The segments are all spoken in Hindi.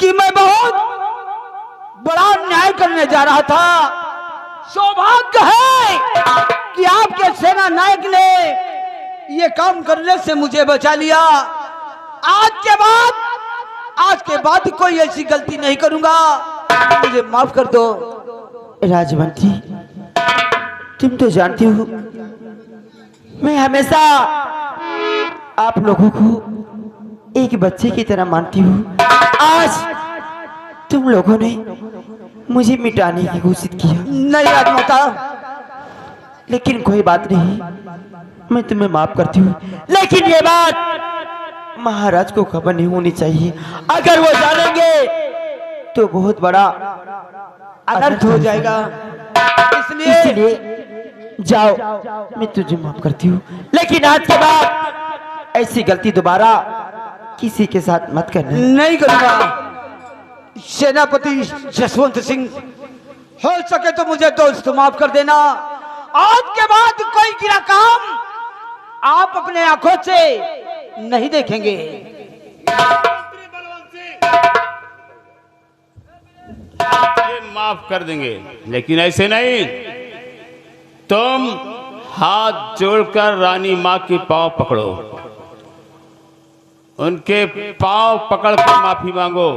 कि मैं बहुत बड़ा न्याय करने जा रहा था। सौभाग्य है कि आपके सेना नायक ने ये काम करने से मुझे बचा लिया। आज के बाद कोई ऐसी गलती नहीं करूंगा, मुझे माफ कर दो। राजमंत्री, तुम तो जानती हो मैं हमेशा आप लोगों को एक बच्चे की तरह मानती हूँ। आज तुम लोगों ने मुझे मिटाने की कोशिश किया। नहीं राजमाता, लेकिन कोई बात नहीं, मैं तुम्हें माफ करती हूँ। लेकिन ये बात महाराज को खबर नहीं होनी चाहिए। अगर वो जानेंगे तो बहुत बड़ा अनर्थ हो जाएगा। इसलिए जाओ, मैं तुझे माफ करती हूँ, लेकिन आज के बाद ऐसी गलती दोबारा किसी के साथ मत करना। नहीं करूंगा। सेनापति जसवंत सिंह, हो सके तो मुझे दोस्त माफ कर देना। आज के बाद कोई गिरा काम आप अपने आंखों से नहीं देखेंगे। ये माफ कर देंगे, लेकिन ऐसे नहीं। तुम हाथ जोड़कर रानी माँ के पांव पकड़ो, उनके पांव पकड़कर माफी मांगो,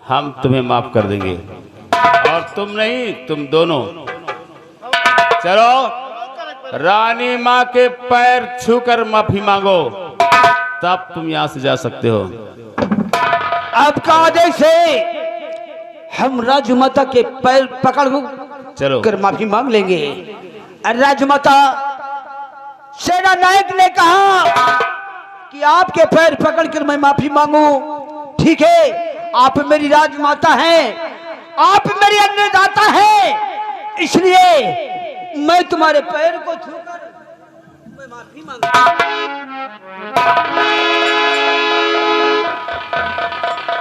हम तुम्हें माफ कर देंगे। और तुम नहीं, तुम दोनों चलो रानी माँ के पैर छूकर माफी मांगो, तब तुम यहाँ से जा सकते हो। आपका आदेश है, हम राजमाता के पैर पकड़ चलो कर माफी मांग लेंगे। राजमाता, सेना नायक ने कहा कि आपके पैर पकड़कर मैं माफी मांगू। ठीक है, आप मेरी राजमाता हैं, आप मेरी अन्नदाता हैं, इसलिए मैं तुम्हारे पैर को छूकर मैं माफी मांगू।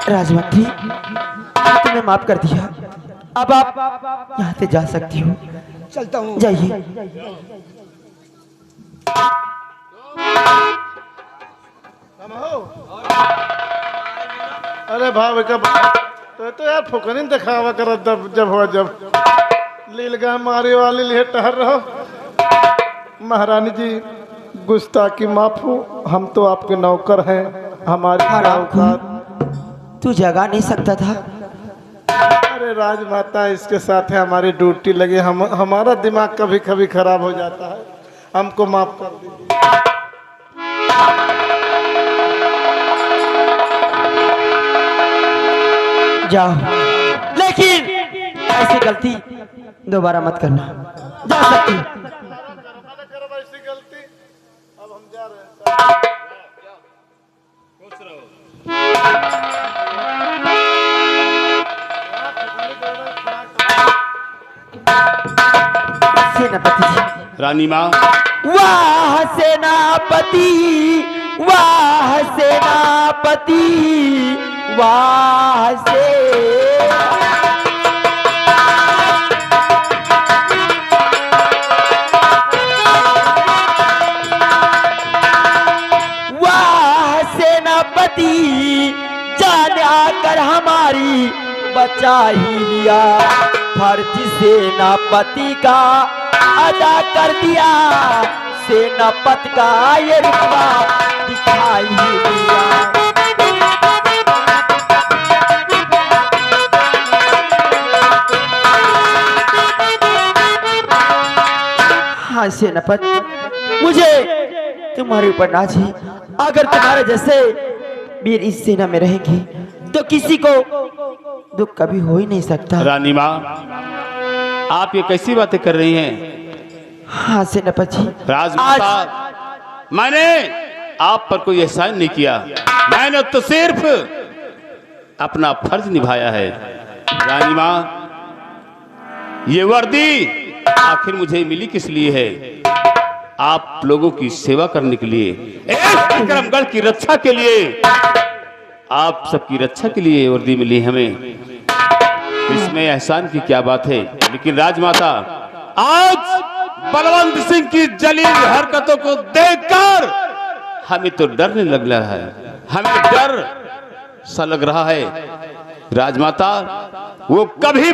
राजमंत्री, तुम्हें माफ कर दिया, अब आप यहाँ से जा सकती हो। चलता हूँ। जाइए। अरे भाव तो यार फुकरिन दिखावा कर जब लीलगा मारे वाले लिए टहर रहो। महारानी जी, गुस्ताखी माफ हो, हम तो आपके नौकर हैं। हमारी तू जगा नहीं सकता था। अरे राजमाता इसके साथ है, हमारी ड्यूटी लगे, हमारा दिमाग कभी कभी खराब हो जाता है, हमको माफ कर दीजिए। जाओ, लेकिन ऐसी गलती दोबारा मत करना। जा सकती हो। ऐसी गलती अब हम जा रहे हैं। सेनापति जी। रानी माँ, वाह सेनापति, वाह सेनापति, वाह से वाह सेनापति, जान आकर हमारी बचा ही लिया। फर्ज सेनापति का अदा कर दिया, सेनापति का ये रुतबा दिखाई ही दिया। हाँ सेनापति, मुझे तुम्हारे ऊपर नाज है। अगर तुम्हारे जैसे वीर इस सेना में रहेंगे तो किसी को दुख कभी हो ही नहीं सकता। रानी माँ, आप ये कैसी बातें कर रही हैं? हाँ सेनापति जी, राजमाता, मैंने आप पर कोई एहसान नहीं किया, मैंने तो सिर्फ अपना फर्ज निभाया है। रानी माँ, ये वर्दी आखिर मुझे मिली किस लिए है? आप लोगों की सेवा करने के लिए, विक्रमगढ़ की रक्षा के लिए, आप सबकी रक्षा के लिए वर्दी मिली हमें। इसमें एहसान की क्या बात है? लेकिन राजमाता, आज बलवंत सिंह की जलील हरकतों को देखकर हमें तो डरने लग रहा है, हमें डर सा लग रहा है राजमाता वो कभी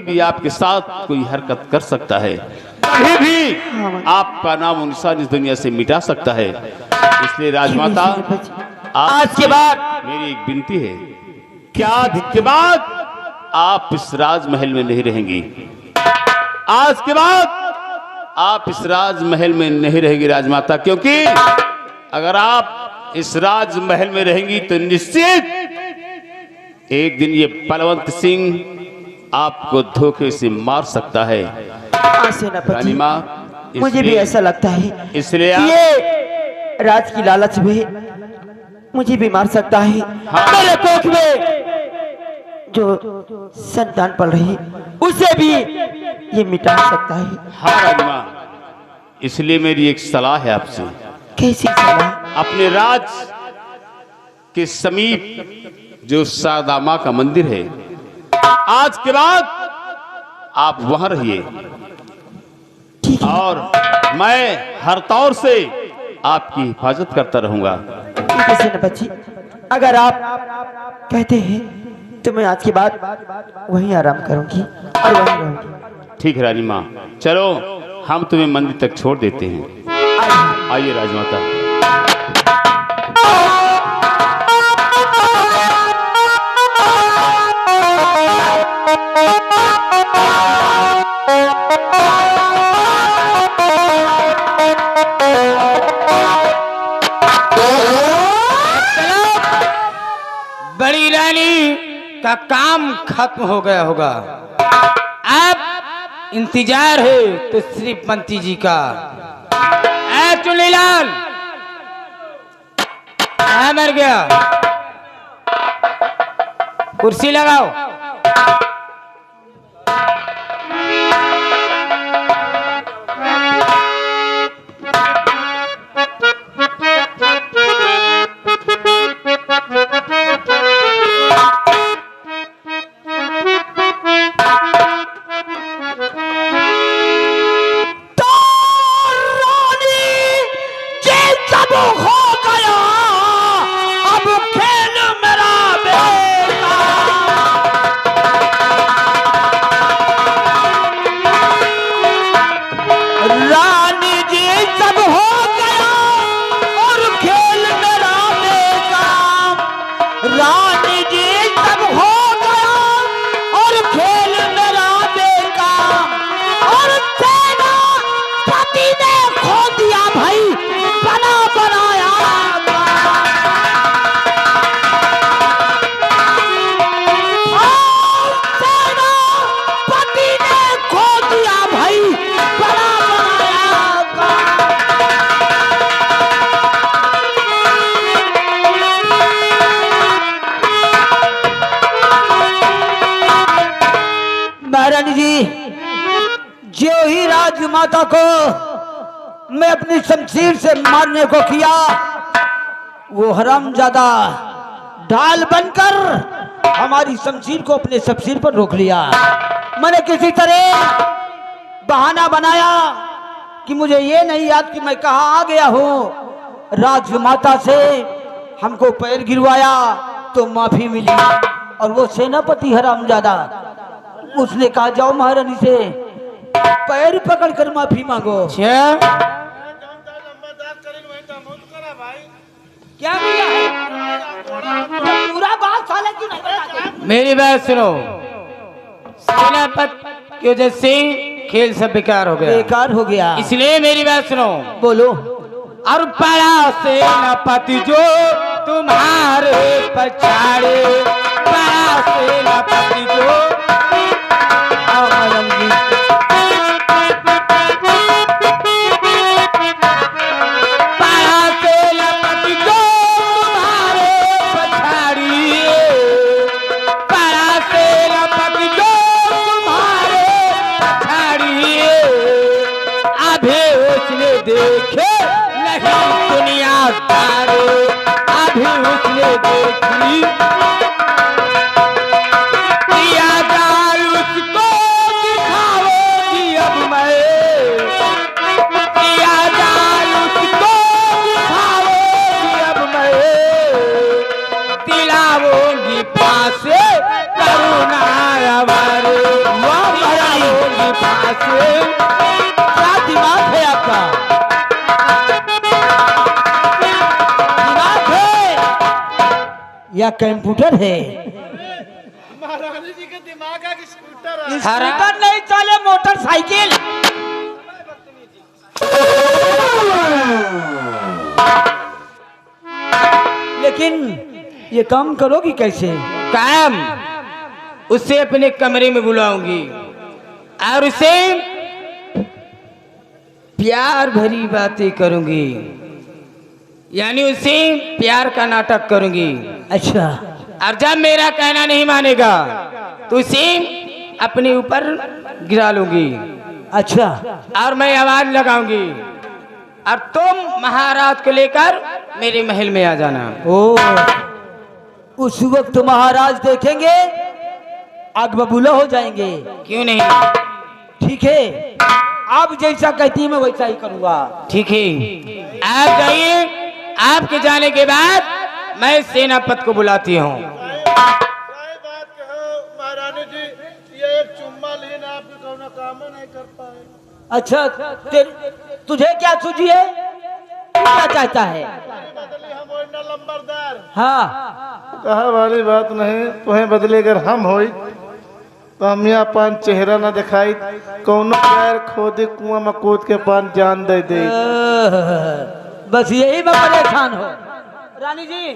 भी आपके साथ कोई हरकत कर सकता है, कभी भी आपका नाम और निशान इस दुनिया से मिटा सकता है। इसलिए राजमाता आज के बाद मेरी एक विनती है कि आज के बाद आप इस राजमहल में नहीं रहेंगी। आज के बाद आप इस राजमहल में नहीं रहेंगी राजमाता, क्योंकि अगर आप इस राजमहल में रहेंगी तो निश्चित एक दिन ये बलवंत सिंह आपको धोखे से मार सकता है। सेनापति, रानी माँ, मुझे भी ऐसा लगता है इसलिए कि ये राज की लालच में मुझे भी मार सकता है। हाँ। मेरे कोख में जो संतान पल रही उसे भी ये मिटा सकता है। हाँ रानी माँ, इसलिए मेरी एक सलाह है आपसे। कैसी सलाह? अपने राज के समीप जो शारदा माँ का मंदिर है, आज के बाद आप वहां रहिए ठीक है, और मैं हर तौर से आपकी हिफाजत करता रहूंगा। ठीक है सेनापति, अगर आप कहते हैं तो मैं आज के बाद वहीं आराम करूंगी और वहीं रहूंगी। ठीक है रानी माँ, चलो हम तुम्हें मंदिर तक छोड़ देते हैं। आइए राजमाता। बड़ी रानी का काम खत्म हो गया होगा, अब इंतजार है तो श्रीपंती जी का। ऐ चुनीलाल, मर गया, कुर्सी लगाओ। महारानी जी, जो ही राजमाता को मैं अपनी शमशीर से मारने को किया, वो हरामजादा ढाल बनकर हमारी शमशीर को अपने शमशीर पर रोक लिया। मैंने किसी तरह बहाना बनाया कि मुझे ये नहीं याद कि मैं कहाँ आ गया हूँ। राजमाता से हमको पैर गिरवाया तो माफी मिली, और वो सेनापति हरामजादा उसने कहा जाओ महारानी से पैर पकड़कर माफी मांगो। क्या किया है? पूरा बात साले क्यों नहीं बताते? मेरी बात सुनो, सेनापति की वजह से खेल सब बेकार हो गया, बेकार हो गया। इसलिए मेरी बात सुनो। बोलो। और पड़ा सेनापति जो तुम्हारे पछाड़े, पड़ा सेनापति जो देखे नहीं दुनिया सारे, अभी उसने देखी दिया जाल उसको दिखाओगी अब मैं, दिया जाल उसको दिखाओगी अब मैं, दिलाओगी क्या दिमाग है आपका? दिमाग है या कंप्यूटर है? महारानी जी के दिमाग का स्कूटर है। स्कूटर नहीं चले, मोटरसाइकिल। लेकिन ये काम करोगी कैसे? काम उसे अपने कमरे में बुलाऊंगी और उसे प्यार भरी बातें करूंगी, यानी उसे प्यार का नाटक करूंगी। अच्छा, और जब मेरा कहना नहीं मानेगा तो उसे अपने ऊपर गिरा लूंगी अच्छा। और मैं आवाज लगाऊंगी और तुम महाराज को लेकर मेरे महल में आ जाना। ओ, उस वक्त महाराज देखेंगे, आग बबूला हो जाएंगे। क्यों नहीं? ठीक है, आप जैसा कहती है मैं वैसा ही करूंगा। ठीक है, आप जाइए। आपके जाने के बाद मैं सेनापति को बुलाती हूँ। सही बात कहो महारानी जी, ये एक चुम्मा लेना आपके कोनो काम नहीं कर पाए। अच्छा, तुझे क्या सूझी है? तू क्या चाहता है? बदली हम होई ना लंबरदार। हाँ, कहा वाली बात नहीं, तुम्हें बदले अगर हम होई तो हम यहाँ पान चेहरा ना दिखाई, कौनो पैर खोदे कुआं में कूद के पान जान दे दे। बस यही मैं परेशान हो। रानी जी,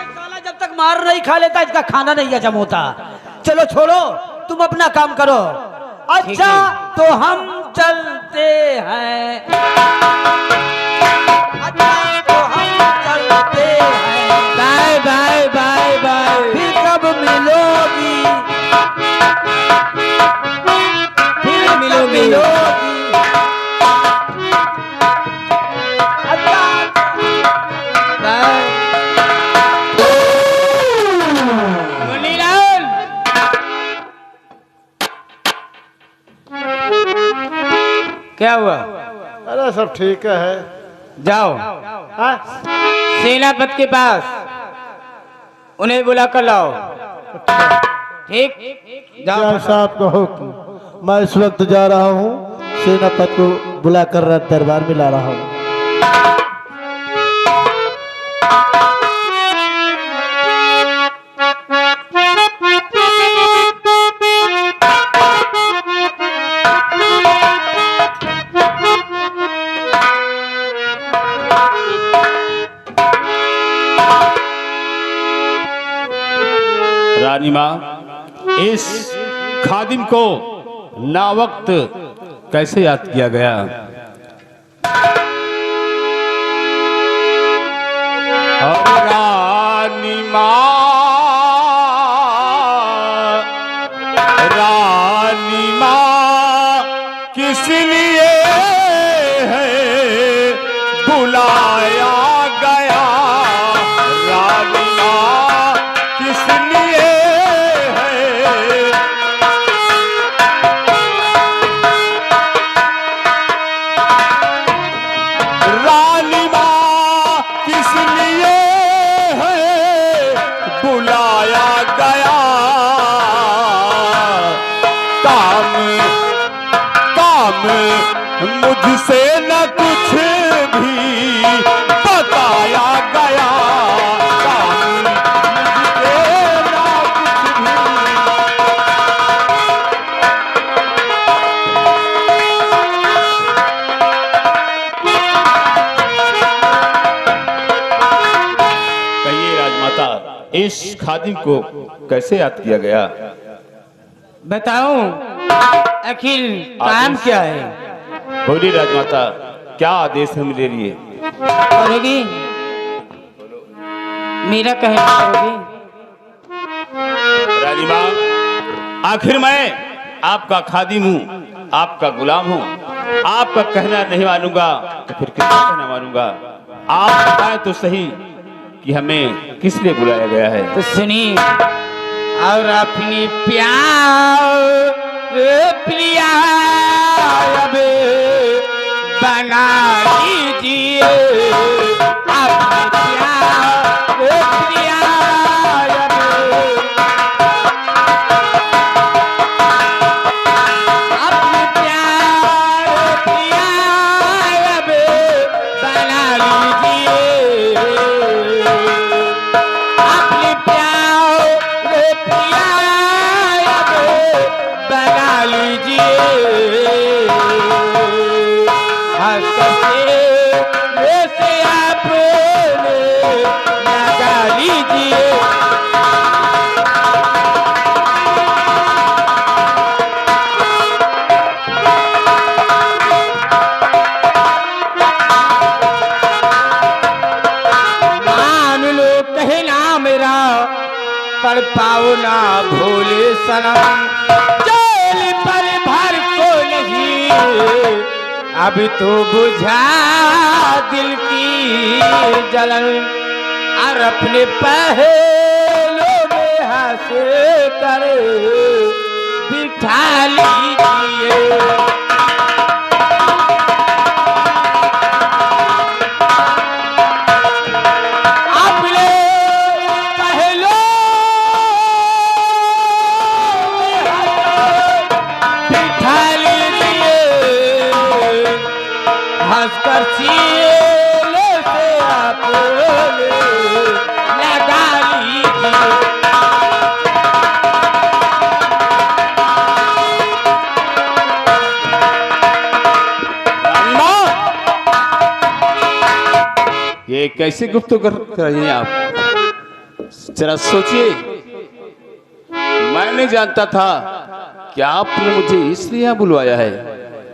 साला जब तक मार नहीं खा लेता इसका खाना नहीं हजम होता। चलो छोड़ो, तुम अपना काम करो। अच्छा, तो हम चलते हैं। अच्छा, तो हम चलते हैं। Bye bye bye bye. फिर कब मिलोगी? फिर कब मिलोगी? अच्छा, बाय। मुनीलाल, क्या हुआ? अरे सब ठीक है। जाओ हाँ? सेनापति के पास, उन्हें बुला कर लाओ। ठीक, जाओ। जैसा आपका हुक्म। मैं इस वक्त जा रहा हूँ, सेनापति को बुला कर दरबार में ला रहा हूँ। रानी माँ, इस खादिम को ना वक्त कैसे याद किया गया? और रानी माँ किस लिए है बुलाया गया? रानी माँ किस लिए है? रानी माँ किस लिए है बुलाया गया? काम काम मुझसे न कुछ भी बताया गया। काम मुझसे न कुछ भी। कहिए राजमाता, इस खादिम को कैसे याद किया गया? बताऊं अखिल काम क्या है? बोली राजमाता, क्या आदेश है मेरे लिए? करोगी? मेरा कहना करोगी? रानी माँ, आखिर मैं आपका खादिम हूँ, आपका गुलाम हूँ। आपका कहना नहीं मानूंगा तो फिर किसका कहना मानूंगा? आप बताएं तो सही कि हमें किस लिए बुलाया गया है? तो सुनिए, और अपनी प्यार प्रिया अब बना लीजिए। अपनी प्यार प्रिया अब अपने प्यार पिया अब बना लीजिए, अपने प्यार पिया अब बना लीजिए, हंस से आपने लगा लीजिए। मान लो कहना मेरा पर पाओ ना भोले सनम, चोल पर भर को नहीं अभी तो बुझा दिल की जलन, और अपने पहलों में हासिल कर बिठा लीजिए। अपने पहलों में हासिल बिठा लीजिए, हंसकर सीने से आपने लगा लीजिए। ये कैसे गुफ्तगू कर रही हैं आप? जरा सोचिए, मैं नहीं जानता था कि आपने मुझे इसलिए यहाँ बुलवाया है।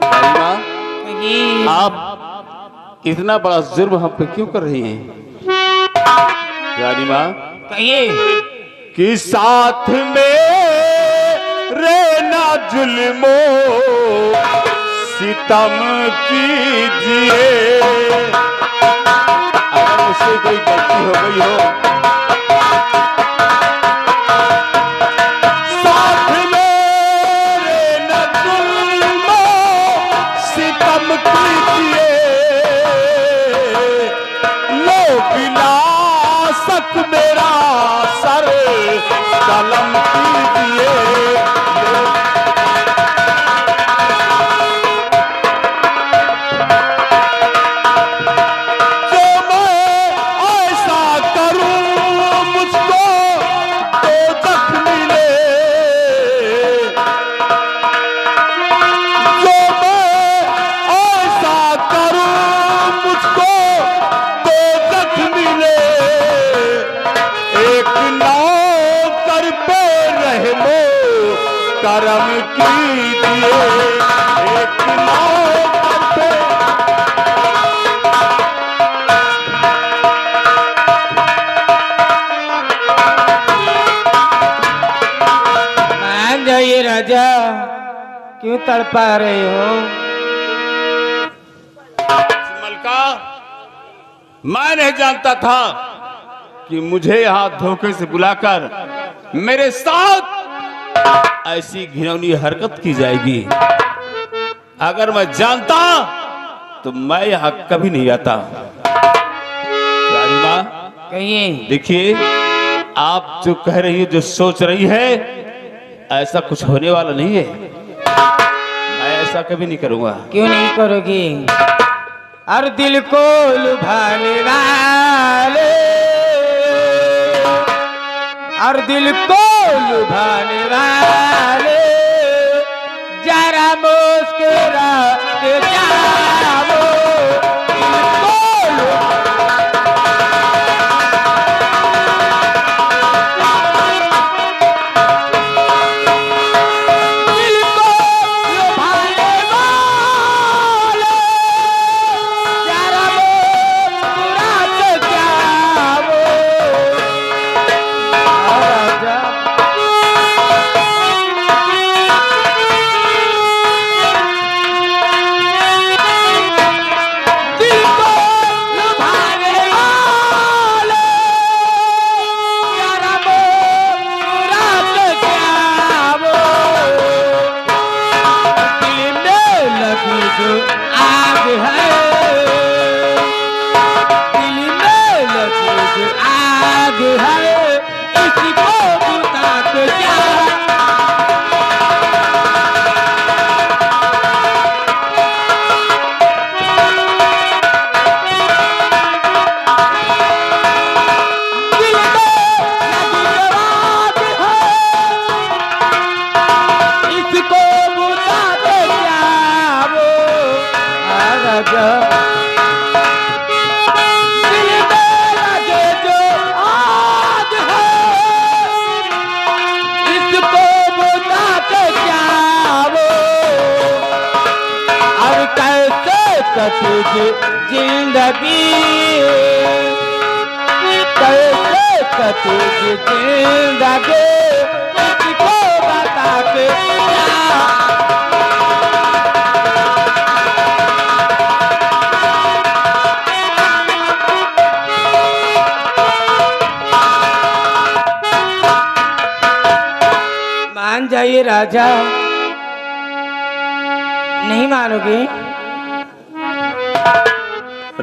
रानी माँ, आप इतना बड़ा जुर्म हम पे क्यों कर रही हैं? रानी माँ, कहिए कि साथ में रहना जुल्मो सितम कीजिए। अगर मुझसे कोई गलती हो गई हो, साथ में रहना जुल्मो सितम कीजिए, लो विलासक मेरा सर कलम कीजिए। करम कीजिए, एक नौकर पे। मान जाइए राजा, क्यों तड़पा रहे हो? मलका, मैं नहीं जानता था कि मुझे यहाँ धोखे से बुलाकर मेरे साथ ऐसी घिनौनी हरकत की जाएगी। अगर मैं जानता तो मैं यहाँ कभी नहीं आता। रानी माँ, कहिए देखिए, आप जो कह रही है, जो सोच रही है, ऐसा कुछ होने वाला नहीं है। मैं ऐसा कभी नहीं करूंगा। क्यों नहीं करोगी? और दिल को लुभाने वाले, और दिल को लुभाने वाले, जरा मुस्कुरा के जाओ, दिल को लुभाने वाले, जरा मुस्कुरा के जाओ। राजा दिल को लुभाने वाले, जरा मुस्कुरा के जाओ। दिल में लगी जो आग है, दिल में लगी जो आग है, इसको बुता के जाओ। दिल में लगे जो आग है इसको बुझा के जाओ। अब कैसे कटेगी जिंदगी, कैसे कटेगी जिंदगी इसको बता के जाओ। मान जाइए राजा, नहीं मानोगे?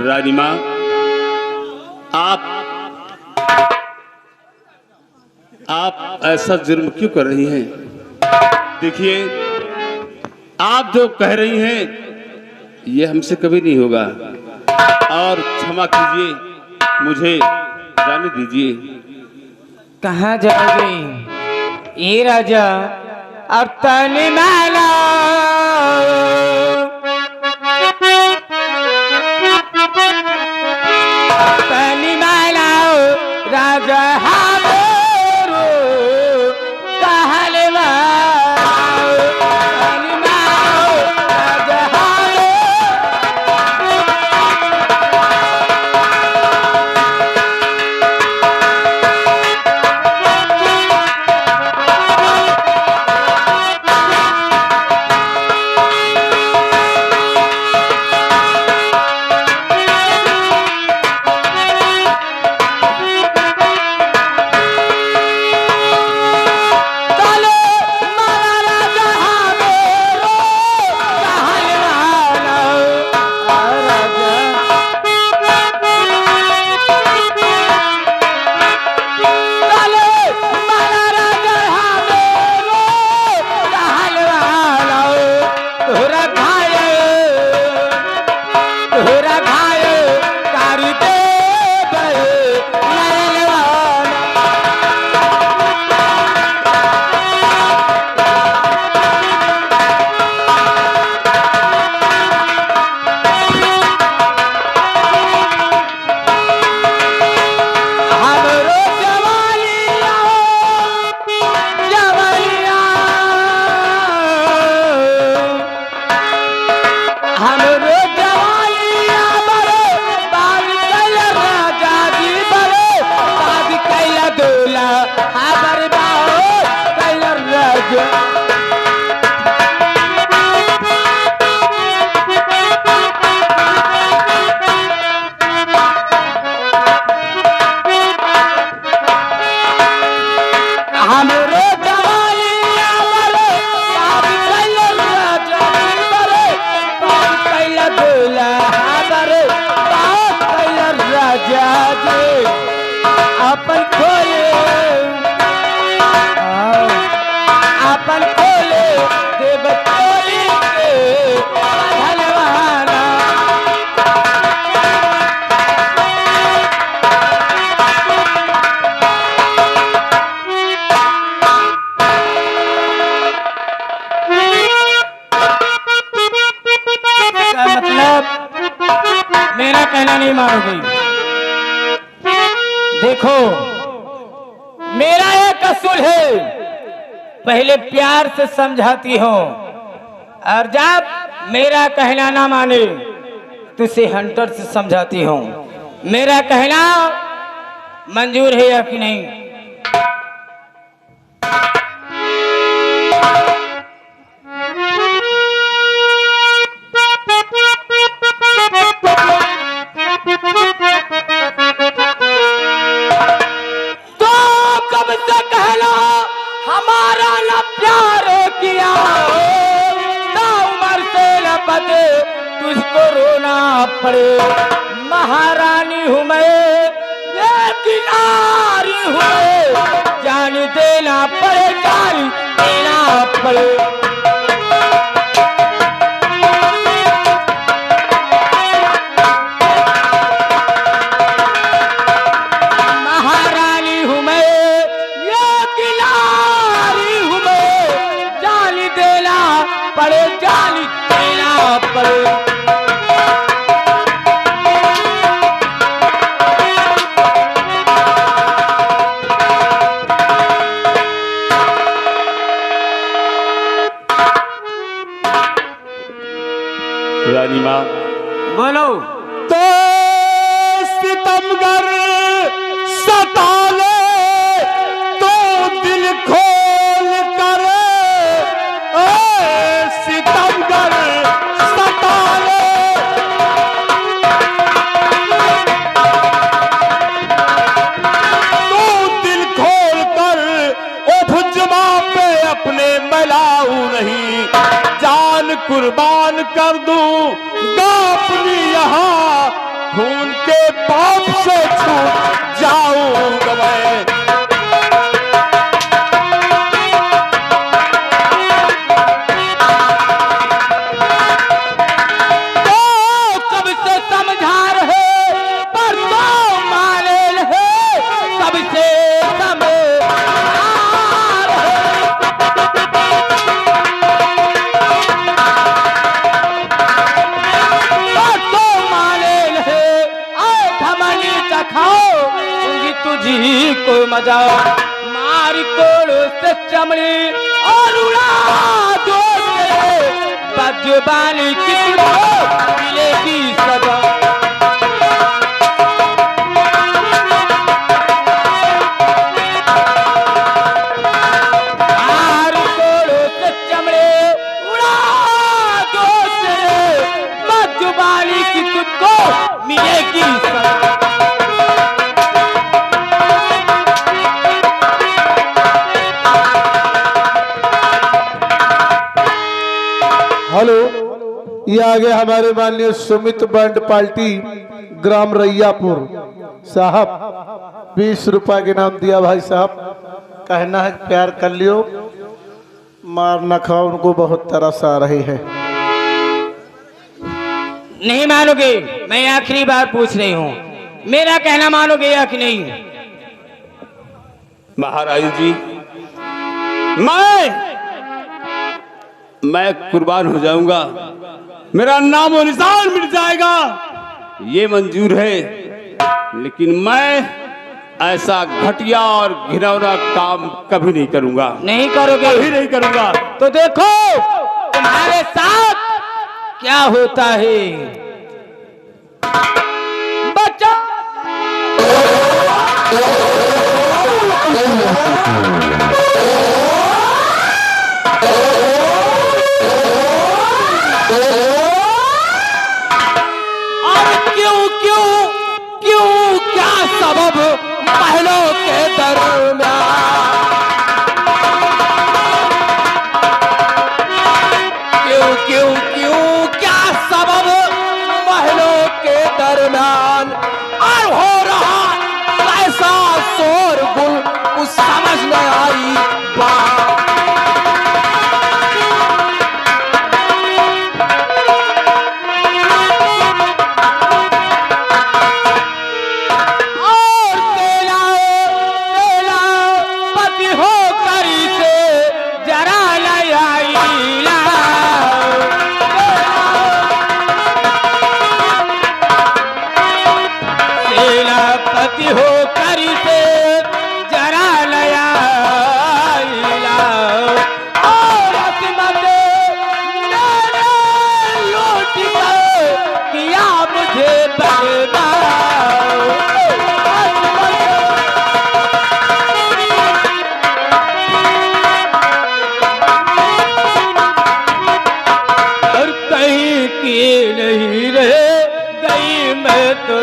रानी माँ, आप ऐसा जुर्म क्यों कर रही हैं? देखिए, आप जो कह रही हैं ये हमसे कभी नहीं होगा, और क्षमा कीजिए, मुझे जाने दीजिए। कहाँ जाओगे ये राजा? अब तनी माला तनी माला राजा हमरो कहलवा तनी माला राजा हमरो। अपन खोले अपन खोले देव खोले भलवाना। का मतलब मेरा कहना नहीं मानोगे? देखो, मेरा एक असूल है, पहले प्यार से समझाती हूँ, और जब मेरा कहना ना माने तो उसे हंटर से समझाती हूँ। मेरा कहना मंजूर है या कि नहीं? हमारा न प्यार किया ना उम्र से न पते तुझको रोना पड़े। महारानी हूँ मैं, ये किनारी हूँ मैं, जान देना पड़े जान देना पड़े। महारानी हूँ मैं, पड़े जानी देना पड़े। तो सितमगर सता ले तो दिल खोल कर, सितमगर सता ले तो दिल खोल कर, उपजमा पे अपने मिलाऊं नहीं, जान कुर्बान कर दूंगा अपनी यहाँ, खून के पाप से छूट जाऊंगा मैं। तो कब से समझा रहे पर तो माने है, कब से समझा रहे पर तो माने है, आए धमनी चखाओ उंगी तुझी को मजा, मार कोड़ो से चमड़ी और उड़ा दो तेरे बदजुबानी की तुझको मिलेगी सजा। मार कोड़ो से चमड़े उड़ा दो तेरे बदजुबानी की तुझको मिलेगी सजा। हेलो, ये आगे हमारे माननीय सुमित बैंड पार्टी ग्राम रैयापुर साहब 20 रुपए के नाम दिया। भाई साहब कहना है प्यार कर लियो, मार न खाओ, उनको बहुत तरस आ रही है। नहीं मानोगे? मैं आखिरी बार पूछ रही हूँ, मेरा कहना मानोगे या कि नहीं? महाराज जी, मैं कुर्बान हो जाऊंगा, मेरा नाम और निशान मिट जाएगा, ये मंजूर है, लेकिन मैं ऐसा घटिया और घिनौना काम कभी नहीं करूंगा। नहीं करोगे? कभी नहीं करूंगा। तो देखो तुम्हारे साथ क्या होता है। बच्चा क्या सबब महलों के दरमियान, क्यों क्या सबब महलों के दरमियान, और हो रहा ऐसा शोरगुल कुछ समझ न आई बात। नहीं रहे गई मैं तो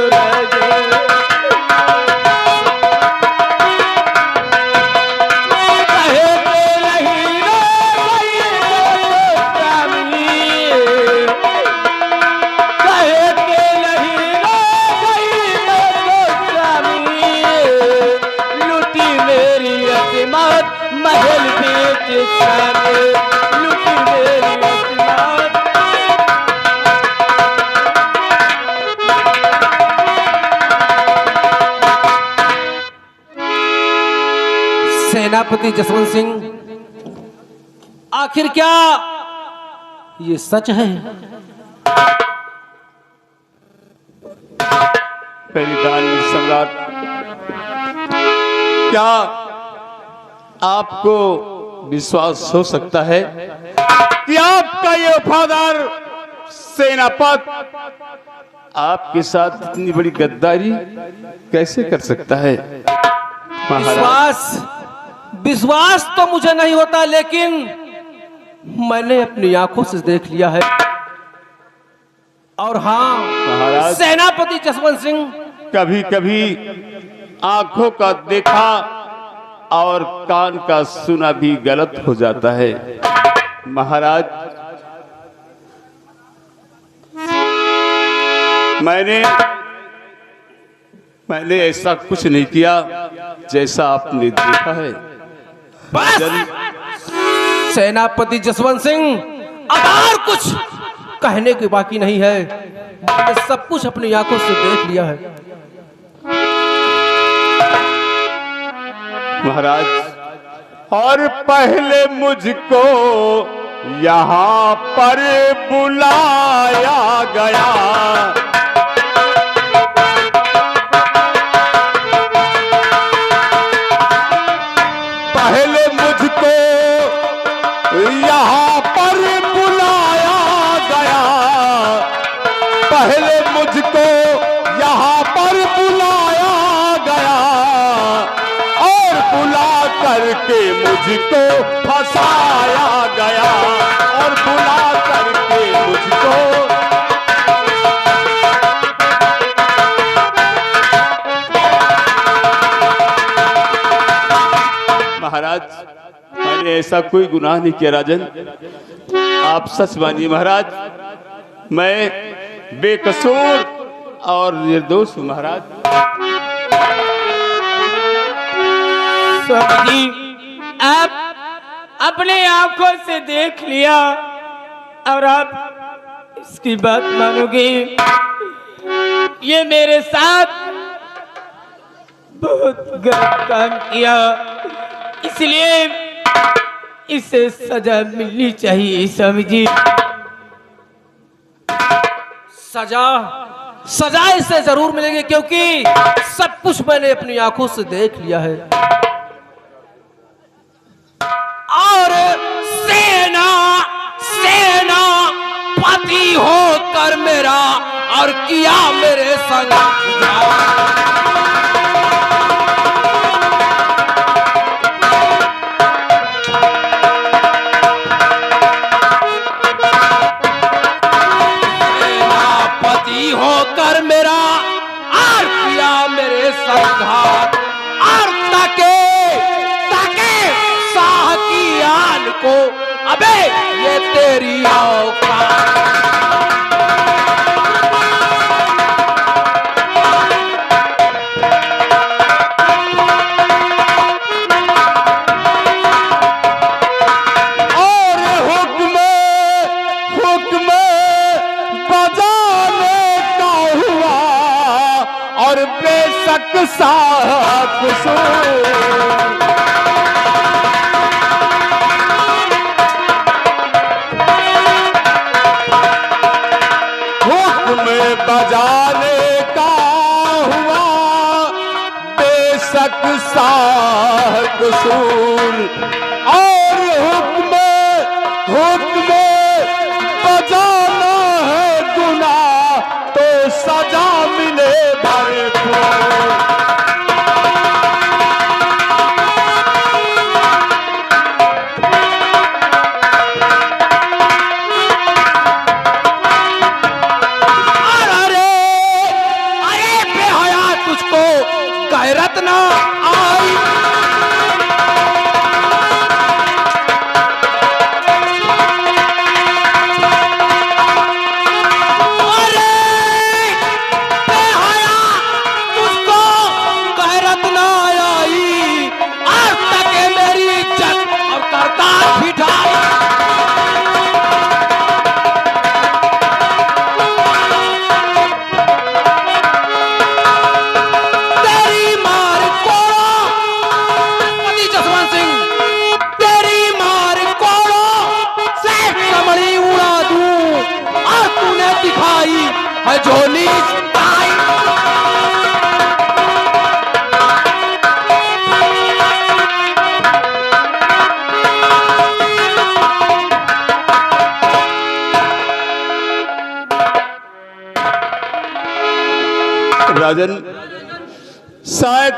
महल बेच लुटी मेरी असमात। सेनापति जसवंत सिंह, आखिर क्या ये सच है? परिधान सम्राट, क्या आपको विश्वास हो सकता है कि आपका ये वफादार सेनापति आपके साथ इतनी बड़ी गद्दारी कैसे कर सकता है महाराज? विश्वास तो मुझे नहीं होता, लेकिन मैंने अपनी आंखों से देख लिया है। और हाँ महाराज, सेनापति जसवंत सिंह, कभी कभी आंखों का देखा और कान का सुना भी गलत हो जाता है महाराज। मैंने ऐसा कुछ नहीं किया जैसा आपने देखा है। बस सेनापति जसवंत सिंह, अब और कुछ कहने की बाकी नहीं है। मैंने सब कुछ अपनी आंखों से देख लिया है महाराज। और पहले मुझको यहाँ पर बुलाया गया, पहले मुझको यहाँ पर बुलाया गया, पहले मुझको यहाँ पर बुलाया गया और बुला करके मुझको फंसाया गया, और बुला करके मुझको महाराज, मैंने ऐसा कोई गुनाह नहीं किया राजन, आप सच मानिए महाराज। मैं बेकसूर और निर्दोष हूं महाराज। स्वामी जी, आप अपने आंखों से देख लिया और आप इसकी बात मानोगे? ये मेरे साथ बहुत गलत काम किया, इसलिए इसे सजा मिलनी चाहिए स्वामी जी। सजा इसे जरूर मिलेगी, क्योंकि सब कुछ मैंने अपनी आंखों से देख लिया है। और सेना पति होकर मेरा और किया मेरे संग होकर मेरा और किया मेरे संघात, और ताके शाह की आन को, अबे ये तेरी औकात। हुक्म बजाने का हुआ बेशक साह कसूर, और हुक्म बजाना है गुनाह तो सजा मिले भरपूर। गैरत ना आई, अरे बेहया तुझको गैरत ना आई, आज तक मेरी इज्जत और करतार बिठाई। राजन, शायद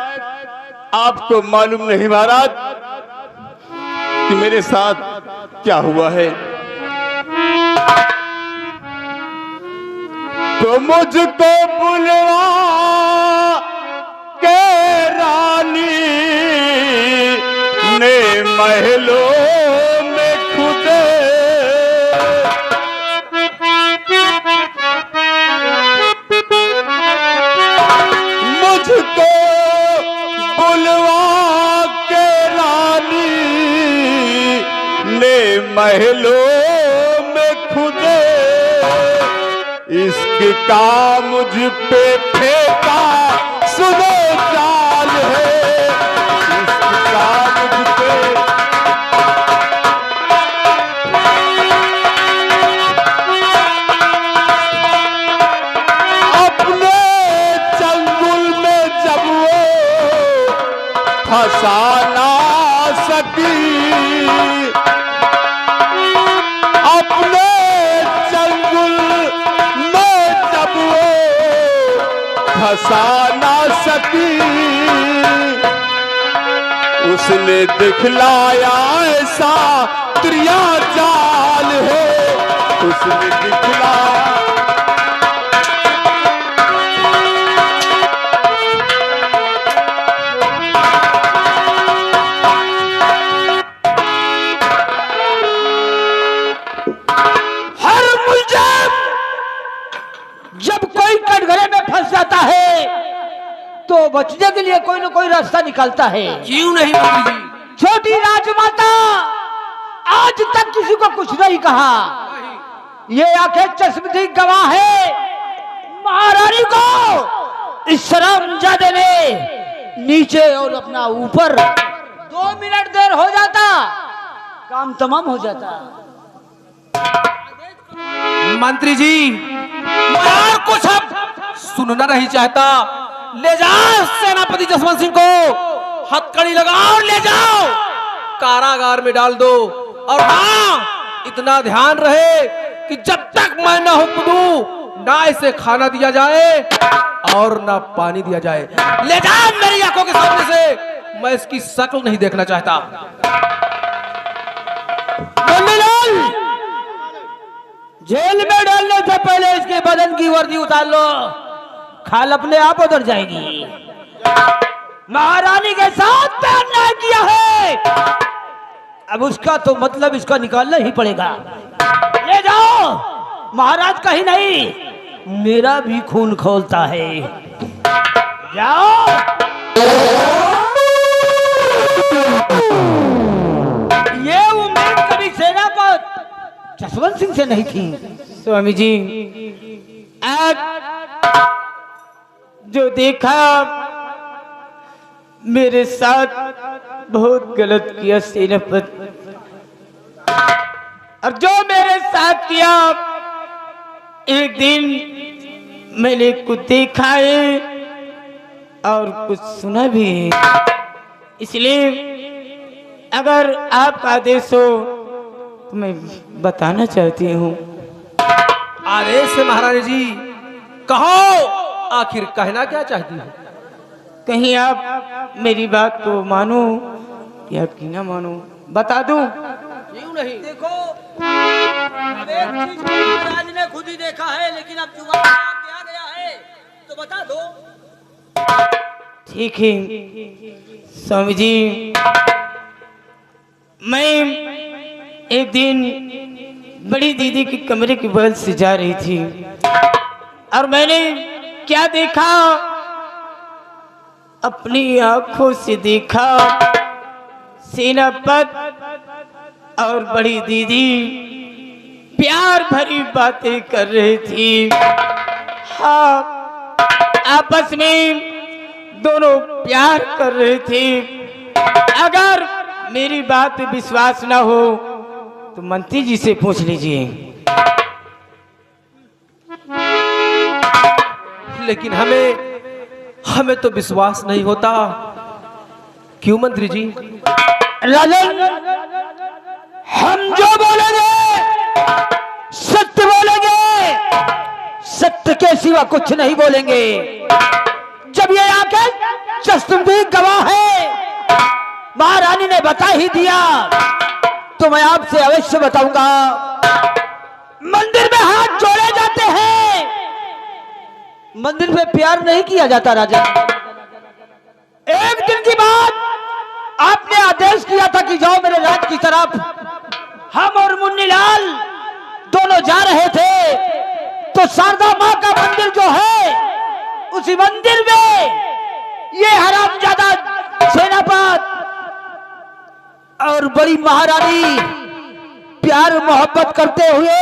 आपको मालूम नहीं महाराज कि मेरे साथ क्या हुआ है। तो मुझको बुलवा के रानी ने महलों में खुदे मुझको बुलवा के रानी ने महलों में खुदे इश्क का मुझ पे फेंका सुनो जाल है। इश्क का मुझ पे अपने चंगुल में जब वो फंसा ना सकी अपने चंगुल फंसा ना सकी उसने दिखलाया ऐसा त्रिया जाल है। उसने दिखलाया हर मुलजिम जब कोई कटघरे में फंस जाता है तो बचने के लिए कोई ना कोई रास्ता निकालता है। क्यों नहीं मंत्री जी? छोटी राजमाता आज तक किसी को कुछ नहीं कहा। ये आंखें चश्मदीद गवाह है। महारानी को इस शराबजादे ने नीचे और अपना ऊपर 2 मिनट देर हो जाता काम तमाम हो जाता। मंत्री जी, मैं और कुछ अब सुनना नहीं चाहता। ले जाओ सेनापति जसवंत सिंह को, हथकड़ी लगाओ, ले जाओ कारागार में डाल दो। और हाँ, इतना ध्यान रहे कि जब तक मैं न हुक्म दूं ना इसे खाना दिया जाए और ना पानी दिया जाए। ले जाओ मेरी आंखों के सामने से, मैं इसकी शक्ल नहीं देखना चाहता। जेल में डालने से पहले इसके बदन की वर्दी उतार लो, खाल अपने आप उतर जाएगी। महारानी के साथ तो अन्याय किया है, अब उसका तो मतलब इसका निकालना ही पड़ेगा। ले जाओ, महाराज का ही नहीं मेरा भी खून खौलता है। जाओ। ये उम्मीद कभी सेनापति जसवंत सिंह से नहीं थी। स्वामी जी, आज जो देखा मेरे साथ बहुत गलत किया सेनापति, और जो मेरे साथ किया एक दिन मैंने कुछ देखा है और कुछ सुना भी है। इसलिए अगर आपका आदेश हो तो मैं बताना चाहती हूँ। आदेश है महारानी जी, कहो आखिर कहना क्या चाहती हो? कहीं आप मेरी बात को मानो या कि ना मानो, बता दूं? क्यों नहीं? देखो, अब एक चीज को महाराज ने खुद ही देखा है, लेकिन अब जुबान पे आ गया है तो बता दो। ठीक है स्वामी जी, मैं एक दिन बड़ी दीदी के कमरे के बगल से जा रही थी और मैंने क्या देखा, अपनी आंखों से देखा सेनापति और बड़ी दीदी प्यार भरी बातें कर रही थी। हाँ, आपस में दोनों प्यार कर रहे थे। अगर मेरी बात पे विश्वास ना हो तो मंत्री जी से पूछ लीजिए। लेकिन हमें तो विश्वास नहीं होता। क्यों मंत्री जी? राजन, हम जो बोलेंगे सत्य बोलेंगे, सत्य के सिवा कुछ नहीं बोलेंगे। जब ये आंखें चश्मदीद गवाह है, महारानी ने बता ही दिया तो मैं आपसे अवश्य बताऊंगा। मंदिर में हाथ जोड़े जाते हैं, मंदिर में प्यार नहीं किया जाता राजा। एक दिन की बात, आपने आदेश किया था कि जाओ मेरे राज की तरफ। हम और मुन्नीलाल दोनों जा रहे थे तो शारदा माँ का मंदिर जो है, उसी मंदिर में ये हरामजादा सेनापत और बड़ी महारानी प्यार मोहब्बत करते हुए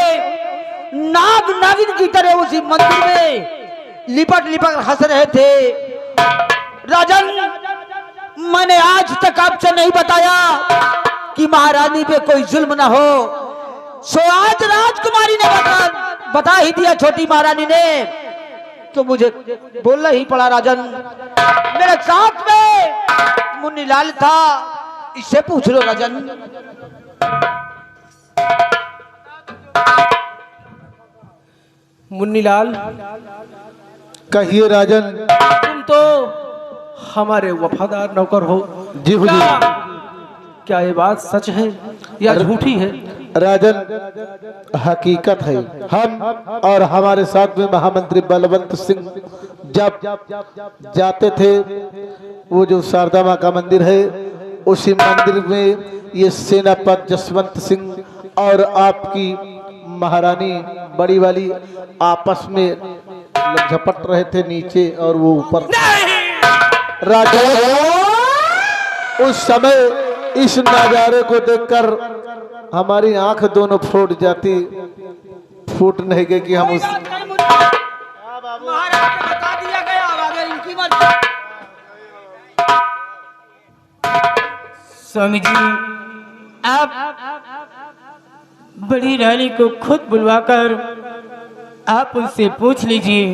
नाग नागिन की तरह उसी मंदिर में लिपट लिपट हंस रहे थे। राजन, मैंने आज तक आपसे नहीं बताया कि महारानी पे कोई जुल्म ना हो, सो आज राजकुमारी ने बता ही दिया, छोटी महारानी ने, तो मुझे बोलना ही पड़ा। राजन, मेरे साथ में मुन्नीलाल था, इससे पूछ लो राजन। मुन्नीलाल, कहिए राजन। तुम तो हमारे वफादार नौकर हो। जी हुजूर। क्या ये बात सच है या झूठी है? राजन, हकीकत है। हम और हमारे साथ में महामंत्री बलवंत सिंह जब जाते थे, वो जो शारदा माँ का मंदिर है, उसी मंदिर में ये सेनापति जसवंत सिंह और आपकी महारानी बड़ी वाली आपस में झपट रहे थे नीचे और वो ऊपर। राजा, उस समय इस नजारे को देखकर हमारी आंख दोनों फूट जाती, फूट नहीं गई कि हम उस बता दिया गया, आगे इनकी मर्जी। स्वामी जी, आप बड़ी रानी को खुद बुलवाकर आप उनसे पूछ लीजिए।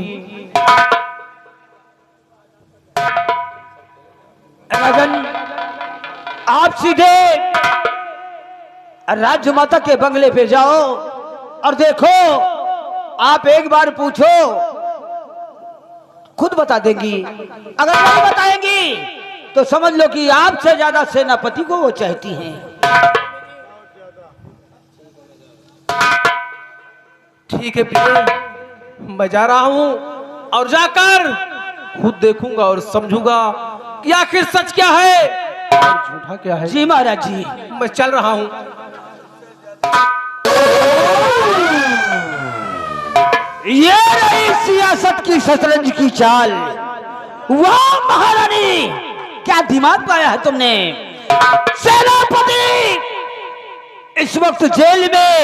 राजन, आप सीधे राजमाता के बंगले पे जाओ और देखो, आप एक बार पूछो, खुद बता देंगी। अगर नहीं बताएंगी तो समझ लो कि आपसे ज्यादा सेनापति को वो चाहती हैं। ठीक है प्रिय, मैं जा रहा हूँ और जाकर खुद देखूंगा और समझूंगा कि आखिर सच क्या है और झूठा क्या है। जी महाराज जी, मैं चल रहा हूँ। ये रही सियासत की शतरंज की चाल। वाह महारानी, क्या दिमाग पाया है तुमने। सेनापति इस वक्त जेल में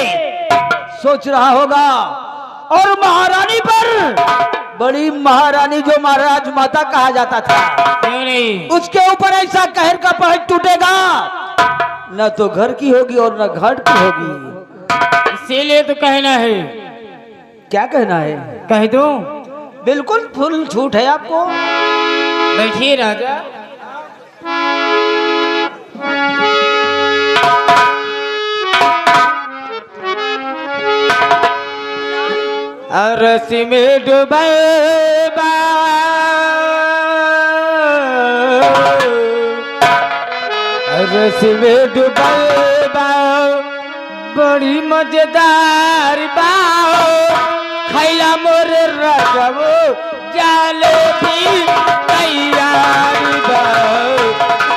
सोच रहा होगा, और महारानी पर, बड़ी महारानी जो महाराज माता कहा जाता था, क्यों नहीं? उसके ऊपर ऐसा कहर का पहाड़ टूटेगा, न तो घर की होगी और न घाट की होगी। इसीलिए तो कहना है। क्या कहना है? कह दूं? बिल्कुल फुल छूट है आपको। बैठिए राजा। रस में डूबा रस में डूबा बड़ी मजेदार बाओ, खैला मोर रजब जाले भी तैयार बाओ।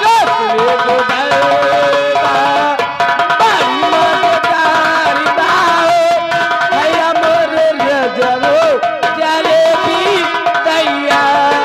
रस में डूबा बड़ी मजेदार बाओ, खैला मोर रजब जाले भी तैयार।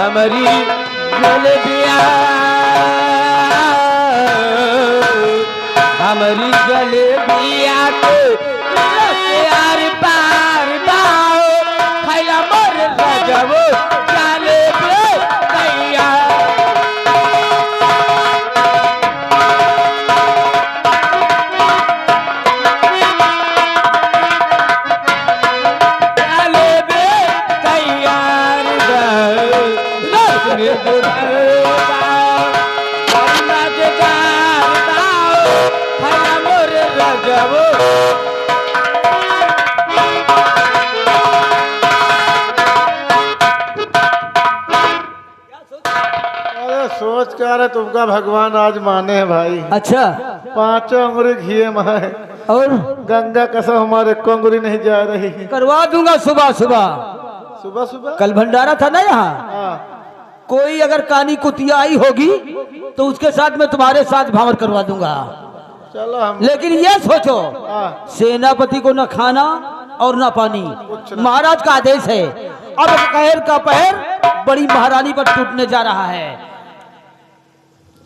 हमारी जलेबिया हमारी जलेबिया के रस यार बार बार खैला मर रजब जलेबी कैया अरे सोच क्या रहे तुमका भगवान आज माने है भाई। अच्छा, 5 अंगुरी घी माए और गंगा कसम हमारे को अंगुरी नहीं जा रही। करवा दूंगा सुबह सुबह। सुबह सुबह कल भंडारा था ना यहाँ, हाँ। कोई अगर कानी कुतिया आई होगी तो उसके साथ मैं तुम्हारे साथ भावर करवा दूंगा। चलो हम लेकिन ये सोचो, हाँ। सेनापति को न खाना और न पानी, महाराज का आदेश है। अब कहर का पहर बड़ी महारानी पर टूटने जा रहा है।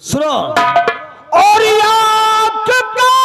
सुनो और